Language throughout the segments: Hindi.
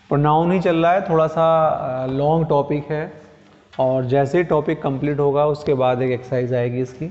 प्रोनाउन ही चल रहा है, थोड़ा सा लॉन्ग टॉपिक है, और जैसे ही टॉपिक कंप्लीट होगा उसके बाद एक एक्सरसाइज आएगी इसकी।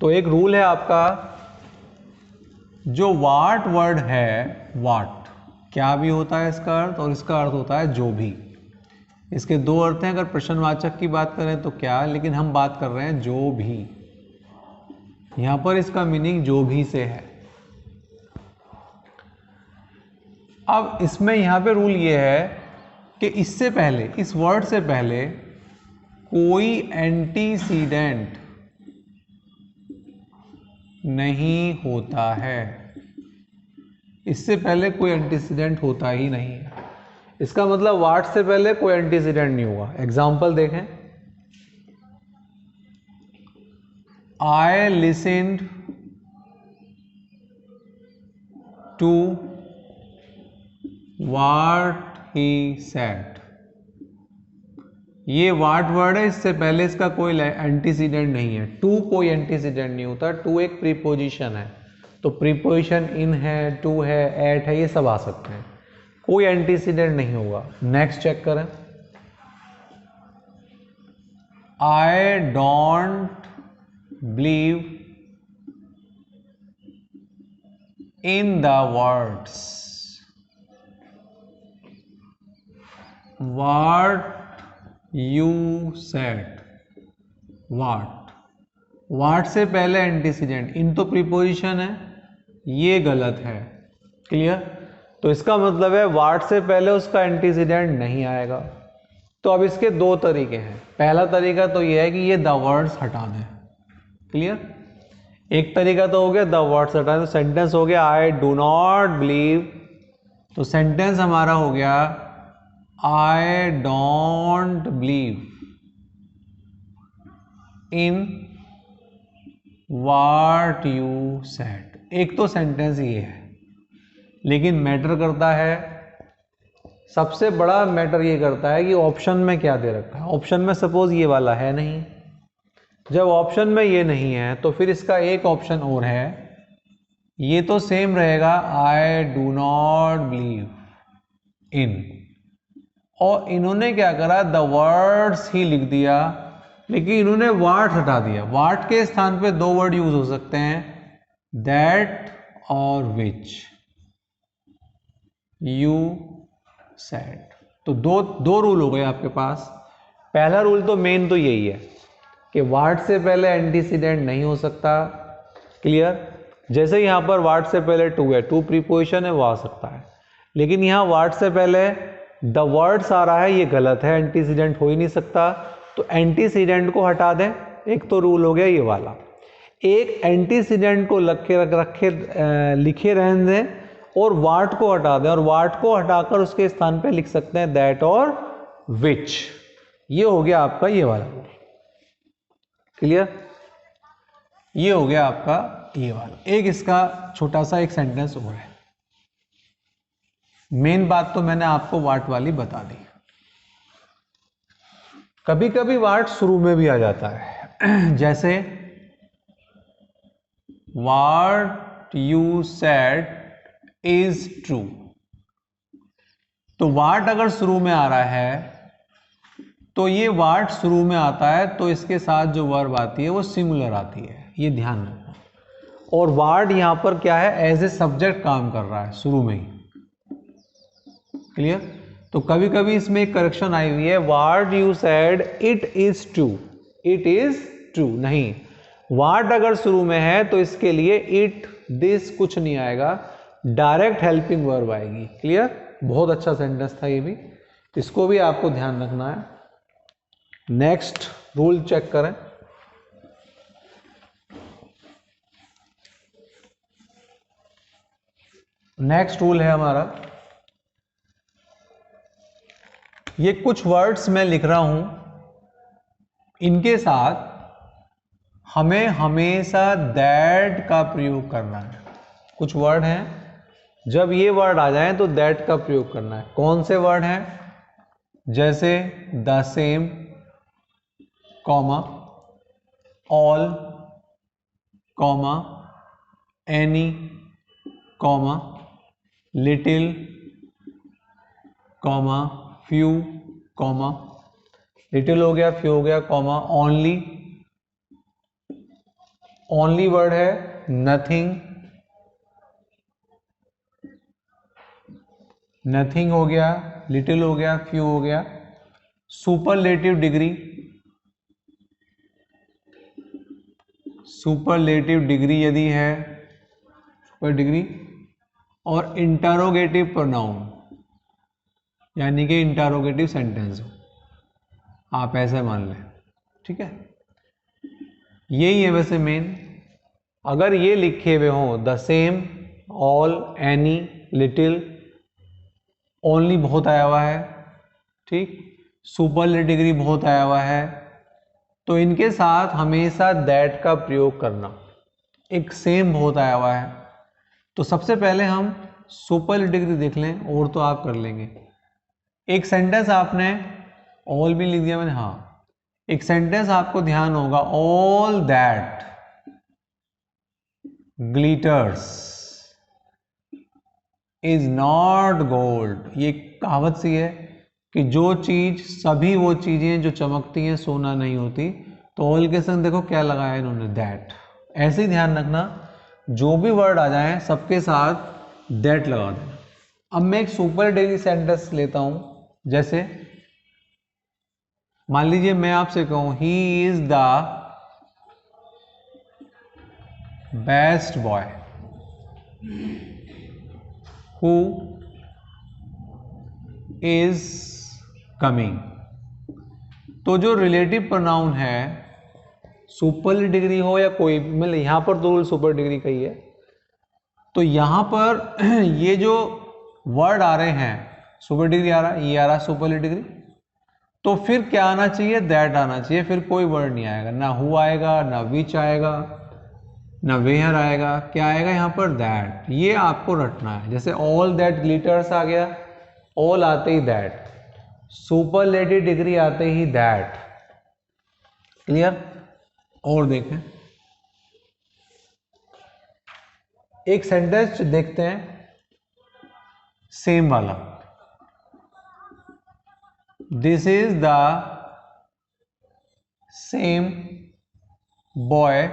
तो एक रूल है आपका, जो वाट वर्ड है, वाट क्या भी होता है इसका अर्थ, और इसका अर्थ होता है जो भी। इसके दो अर्थ हैं, अगर प्रश्नवाचक की बात करें तो क्या, लेकिन हम बात कर रहे हैं जो भी। यहां पर इसका मीनिंग जो भी से है। अब इसमें यहां पे रूल ये है कि इससे पहले, इस वर्ड से पहले कोई एंटीसीडेंट नहीं होता है। इससे पहले कोई एंटीसीडेंट होता ही नहीं है। इसका मतलब वाट से पहले कोई एंटीसीडेंट नहीं हुआ। एग्जाम्पल देखें, I listened to what he said. ये वाट वर्ड है, इससे पहले इसका कोई एंटीसीडेंट नहीं है। टू कोई एंटीसीडेंट नहीं होता। टू एक प्रीपोजिशन है, तो प्रीपोजिशन इन है, टू है, एट है, ये सब आ सकते हैं। कोई एंटीसीडेंट नहीं होगा। नेक्स्ट चेक करें, I don't believe in the words what you said. What से पहले एंटीसीडेंट, इन तो प्रीपोजिशन है, ये गलत है। क्लियर? तो इसका मतलब है वाट से पहले उसका एंटीसीडेंट नहीं आएगा। तो अब इसके दो तरीके हैं। पहला तरीका तो ये है कि ये द वर्ड्स हटा दें। क्लियर? एक तरीका तो हो गया द वर्ड्स हटा दें, सेंटेंस हो गया आई डू नॉट बिलीव, तो सेंटेंस हमारा हो गया आई don't believe in what you said. एक तो सेंटेंस ये है, लेकिन मैटर करता है, सबसे बड़ा मैटर ये करता है कि ऑप्शन में क्या दे रखा है। ऑप्शन में सपोज ये वाला है नहीं, जब ऑप्शन में ये नहीं है तो फिर इसका एक ऑप्शन और है, ये तो सेम रहेगा I do not believe in, और इन्होंने क्या करा, द वर्ड्स ही लिख दिया, लेकिन इन्होंने वाट हटा दिया। वाट के स्थान पे दो वर्ड यूज हो सकते हैं, दैट और विच यू सेड। तो दो रूल हो गए आपके पास। पहला रूल तो मेन तो यही है कि वाट से पहले एंटीसीडेंट नहीं हो सकता। क्लियर? जैसे यहां पर वाट से पहले टू है, टू प्रीपोजिशन है, वो आ सकता है, लेकिन यहां वाट से पहले द वर्ड्स आ रहा है, ये गलत है, एंटीसीडेंट हो ही नहीं सकता। तो एंटीसीडेंट को हटा दें, एक तो रूल हो गया ये वाला। एक एंटीसीडेंट को लिखे रहने दें और वाट को हटा दें, और वाट को हटाकर उसके स्थान पे लिख सकते हैं दैट और विच। ये हो गया आपका ये वाला रूल। क्लियर? ये हो गया आपका ये वाला। एक इसका छोटा सा एक सेंटेंस और है। मेन बात तो मैंने आपको वाट वाली बता दी। कभी कभी वाट शुरू में भी आ जाता है, जैसे what you said is true. तो वाट अगर शुरू में आ रहा है, तो ये वाट शुरू में आता है तो इसके साथ जो वर्ब आती है वो सिंगुलर आती है, ये ध्यान रखना। और वाट यहां पर क्या है, एज ए सब्जेक्ट काम कर रहा है शुरू में ही। क्लियर? तो कभी कभी इसमें एक करेक्शन आई हुई है, what you said it is true, it is true नहीं। व्हाट अगर शुरू में है तो इसके लिए इट, दिस कुछ नहीं आएगा, डायरेक्ट हेल्पिंग वर्ब आएगी। क्लियर? बहुत अच्छा सेंटेंस था ये भी, इसको भी आपको ध्यान रखना है। नेक्स्ट रूल चेक करें, नेक्स्ट रूल है हमारा, ये कुछ वर्ड्स मैं लिख रहा हूं, इनके साथ हमें हमेशा दैट का प्रयोग करना है। कुछ वर्ड हैं, जब ये वर्ड आ जाएं तो दैट का प्रयोग करना है। कौन से वर्ड हैं? जैसे the same, comma, all, comma, any, comma, little, comma few, comma little हो गया, फ्यू हो गया, कॉमा ओनली, ओनली वर्ड है नथिंग, नथिंग हो गया, लिटिल हो गया, फ्यू हो गया, सुपरलेटिव डिग्री, सुपरलेटिव डिग्री यदि है, सुपर डिग्री, और इंटरोगेटिव प्रोनाउन यानी कि इंटरोगेटिव सेंटेंस हो, आप ऐसे मान लें, ठीक है। यही है वैसे मेन। अगर ये लिखे हुए हों the same, all, any, little, only बहुत आया हुआ है, ठीक, सुपरलेटिव डिग्री बहुत आया हुआ है, तो इनके साथ हमेशा दैट का प्रयोग करना। एक सेम बहुत आया हुआ है, तो सबसे पहले हम सुपरलेटिव डिग्री देख लें, और तो आप कर लेंगे। एक सेंटेंस आपने ऑल भी लिख दिया मैंने, हाँ, एक सेंटेंस आपको ध्यान होगा, all that glitters is not gold. ये कहावत सी है कि जो चीज, सभी वो चीजें जो चमकती हैं सोना नहीं होती। तो ऑल के संग देखो क्या लगाया इन्होंने, दैट। ऐसे ही ध्यान रखना, जो भी वर्ड आ जाए सबके साथ दैट लगा देना। अब मैं एक सुपर डिग्री सेंटेंस लेता हूं, जैसे मान लीजिए मैं आपसे कहूं he is the best boy who is coming. तो जो रिलेटिव प्रोनाउन है, सुपर डिग्री हो या कोई, मतलब यहां पर तो रूल सुपर डिग्री का ही है, तो यहां पर ये जो वर्ड आ रहे हैं, सुपर डिग्री आ रहा है, ये आ रहा है सुपर डिग्री, तो फिर क्या आना चाहिए, दैट आना चाहिए, फिर कोई वर्ड नहीं आएगा, ना हु आएगा, ना विच आएगा, ना वेयर आएगा, क्या आएगा यहाँ पर, दैट। ये आपको रटना है। जैसे ऑल दैट ग्लिटर्स आ गया, ऑल आते ही दैट, सुपरलेटिव डिग्री आते ही दैट। क्लियर। और देखें, एक सेंटेंस देखते हैं सेम वाला, this is the same boy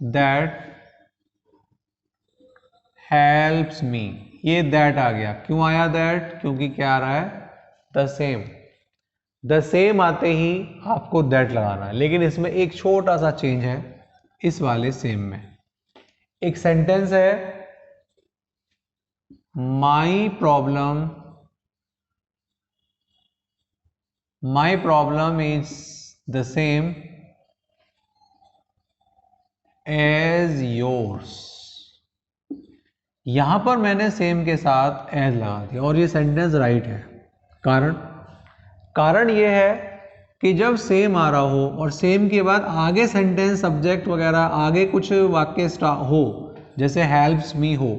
that helps me. ये दैट आ गया, क्यों आया दैट, क्योंकि क्या आ रहा है, द सेम। द सेम आते ही आपको दैट लगाना है, लेकिन इसमें एक छोटा सा चेंज है इस वाले सेम में। एक सेंटेंस है, my problem is the same as yours. यहां पर मैंने सेम के साथ एज लगा दिया और ये सेंटेंस राइट है। कारण ये है कि जब सेम आ रहा हो और सेम के बाद आगे सेंटेंस, सब्जेक्ट वगैरह आगे कुछ वाक्य हो, जैसे हेल्प्स मी हो,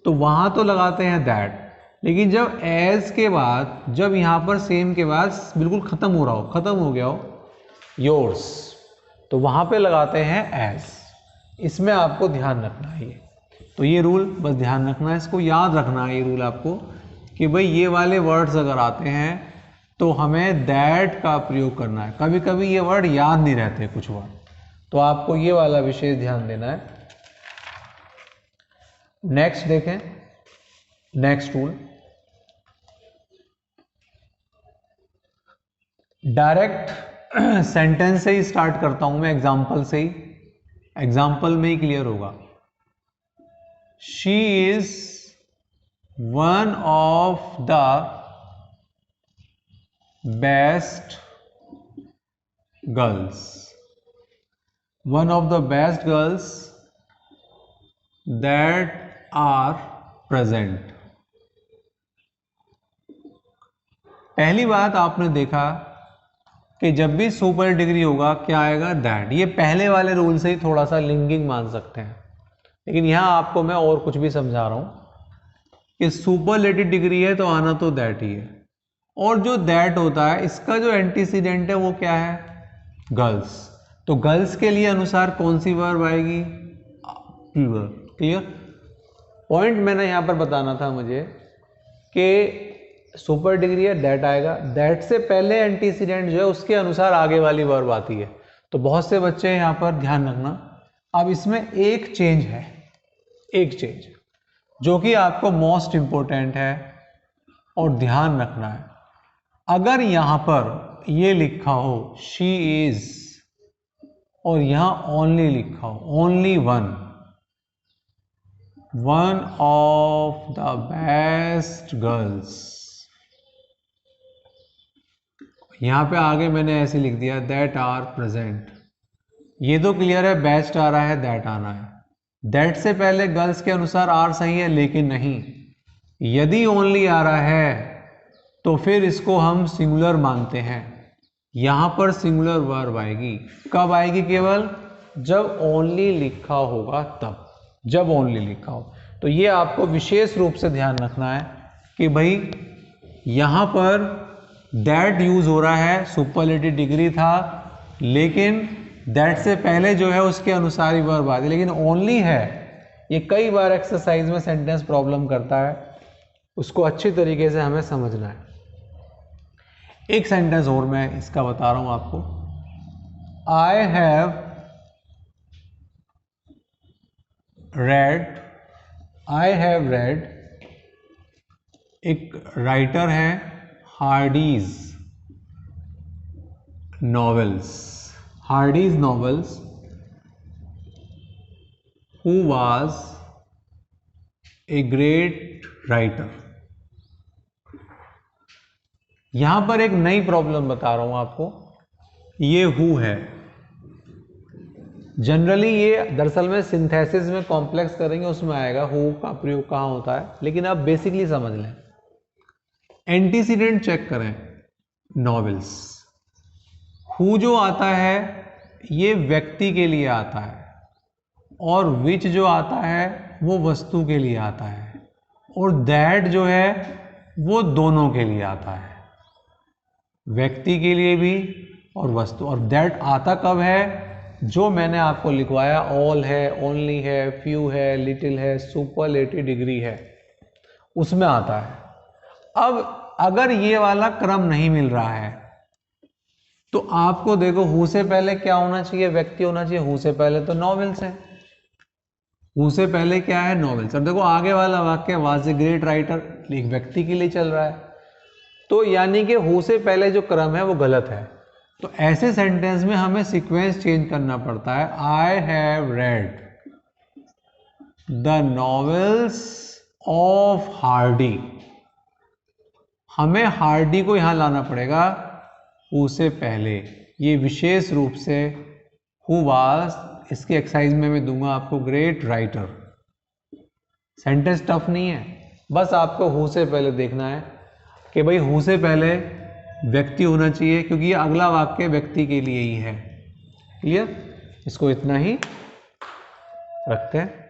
तो वहां तो लगाते हैं दैट। लेकिन जब एज के बाद, जब यहां पर सेम के बाद बिल्कुल खत्म हो रहा हो, खत्म हो गया हो योर्स, तो वहां पे लगाते हैं एज। इसमें आपको ध्यान रखना है ये। तो ये रूल बस ध्यान रखना है, इसको याद रखना है ये रूल आपको, कि भाई ये वाले वर्ड्स अगर आते हैं तो हमें दैट का प्रयोग करना है। कभी कभी ये वर्ड याद नहीं रहते कुछ वर्ड, तो आपको ये वाला विशेष ध्यान देना है। नेक्स्ट देखें, नेक्स्ट रूल, डायरेक्ट सेंटेंस से ही स्टार्ट करता हूं मैं, एग्जाम्पल से ही, एग्जाम्पल में ही क्लियर होगा। She is one of the best girls, one of the best girls that are present. पहली बात आपने देखा कि जब भी सुपर डिग्री होगा क्या आएगा, दैट। ये पहले वाले रूल से ही थोड़ा सा लिंकिंग मान सकते हैं, लेकिन यहां आपको मैं और कुछ भी समझा रहा हूं कि सुपरलेटिव डिग्री है तो आना तो दैट ही है, और जो दैट होता है इसका जो एंटीसीडेंट है वो क्या है, गर्ल्स। तो गर्ल्स के लिए अनुसार कौन सी वर्ब आएगी, प्लूरल। क्लियर। पॉइंट मैंने यहां पर बताना था मुझे कि सुपर डिग्री है दैट आएगा, दैट से पहले एंटीसीडेंट जो है उसके अनुसार आगे वाली वर्ब आती है। तो बहुत से बच्चे यहाँ पर ध्यान रखना, अब इसमें एक चेंज है, एक चेंज जो कि आपको मोस्ट इंपॉर्टेंट है और ध्यान रखना है। अगर यहां पर ये लिखा हो शी इज और यहां ओनली लिखा हो, only one of the best girls, यहां पे आगे मैंने ऐसे लिख दिया दैट आर प्रेजेंट, ये तो क्लियर है बेस्ट आ रहा है दैट आना है, दैट से पहले गर्ल्स के अनुसार आर सही है, लेकिन नहीं, यदि ओनली आ रहा है तो फिर इसको हम सिंगुलर मानते हैं। यहां पर सिंगुलर वर्ब आएगी, कब आएगी? केवल जब ओनली लिखा होगा तब, जब ओनली लिखा हो। तो ये आपको विशेष रूप से ध्यान रखना है कि भाई यहां पर दैट यूज हो रहा है, सुपरलेटिव डिग्री था, लेकिन दैट से पहले जो है उसके अनुसार ही वर्ब आती है, लेकिन ओनली है। ये कई बार एक्सरसाइज में सेंटेंस प्रॉब्लम करता है, उसको अच्छी तरीके से हमें समझना है। एक सेंटेंस और मैं इसका बता रहा हूं आपको, आई हैव रेड, एक राइटर है Hardy's novels who was a great writer। यहां पर एक नई प्रॉब्लम बता रहा हूं आपको, ये हु है, जनरली ये दरअसल में सिंथेसिस में कॉम्प्लेक्स करेंगे उसमें आएगा हु का प्रयोग कहां होता है, लेकिन आप बेसिकली समझ लें। एंटीसीडेंट चेक करें, नॉवेल्स, हु जो आता है ये व्यक्ति के लिए आता है, और विच जो आता है वो वस्तु के लिए आता है, और दैट जो है वो दोनों के लिए आता है, व्यक्ति के लिए भी और वस्तु। और दैट आता कब है? जो मैंने आपको लिखवाया, ऑल है, ओनली है, फ्यू है, लिटिल है, सुपरलेटिव डिग्री है, उसमें आता है। अब अगर ये वाला क्रम नहीं मिल रहा है तो आपको देखो हु से पहले क्या होना चाहिए? व्यक्ति होना चाहिए। हु से पहले तो नॉवेल्स है, हु से पहले क्या है? नॉवेल्स। अब देखो आगे वाला वाक्य वाज ए ग्रेट राइटर, एक व्यक्ति के लिए चल रहा है, तो यानी कि हु से पहले जो क्रम है वो गलत है। तो ऐसे सेंटेंस में हमें सीक्वेंस चेंज करना पड़ता है। I have read the novels of Hardy, हमें हार्डी को यहां लाना पड़ेगा हु से पहले। ये विशेष रूप से हु वाज, इसकी एक्सरसाइज में मैं दूंगा आपको ग्रेट राइटर। सेंटेंस टफ नहीं है, बस आपको हु से पहले देखना है कि भाई हु से पहले व्यक्ति होना चाहिए, क्योंकि ये अगला वाक्य व्यक्ति के लिए ही है। क्लियर? इसको इतना ही रखते हैं।